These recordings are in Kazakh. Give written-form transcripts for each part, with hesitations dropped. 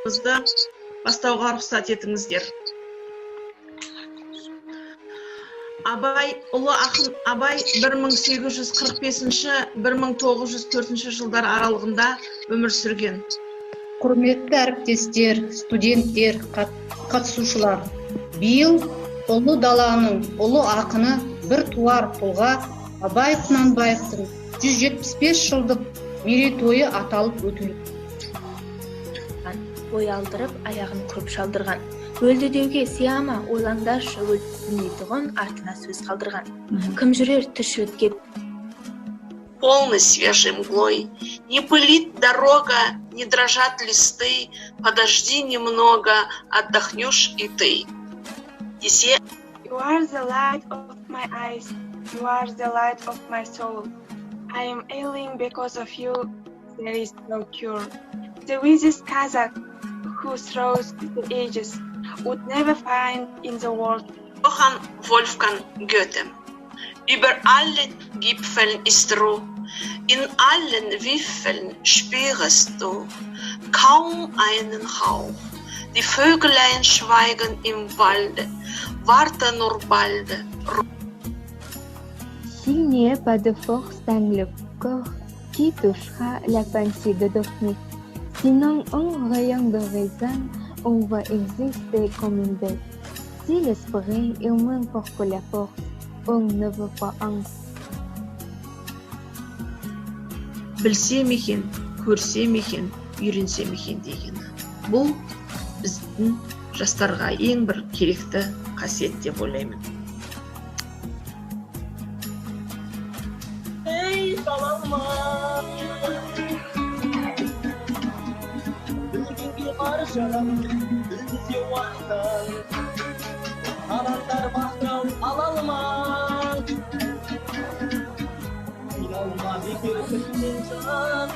бастауға рұқсат етіңіздер. Абай, ұлы ақын Абай 1845-1904 жылдар аралығында өмір сүрген. Құрметті әріптестер, студенттер, қатысушылар, биыл ұлы даланың ұлы ақыны бір туар тұлға Абай Құнанбаевтың 175 жылдық мерейтойы аталып өтілді. Ой алдырып, аяғын құрып шалдырған. Өлді деуге сияма, ойлаңдаршы өлмейтұғын артына сөз қалдырған. Кім жүрер түш өткен. Полный свежей мглой, не пылит дорога, не дрожат листы, подожди немного, отдохнешь и ты. You are the light of my eyes, you are the light of my soul. I am ailing because of you, there is no cure. The wisest Kazakh who throws the ages would never find in the world. Johann Wolfgang Goethe. Über allen Gipfeln ist Ruhe, in allen Wipfeln spürst du kaum einen Hauch. Die Vögelein schweigen im Walde, warten nur bald. S'il n'y a pas de force dans le corps, qui touchera la pensée de dormir? Sinon un rayon de raison, on va exister comme une bête. Si l'esprit est moins fort que la force, on ne veut pas en. Білсем екен, көрсем екен, үйренсем екен деген. Бұл біздің жастарға ең бір керекті қасиет деп ойлаймын. Ey balama, bilgingi marşaram, düz yuvardan, alanlar baktan alalma, inanma fikir insan.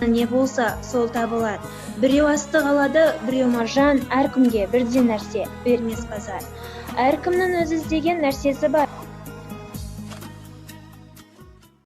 Не болса, сол табылар. Біреу астық алады, біреу маржан, әркімге бірден нәрсе бермес базар. Әркімнің өз іздеген нәрсесі бар.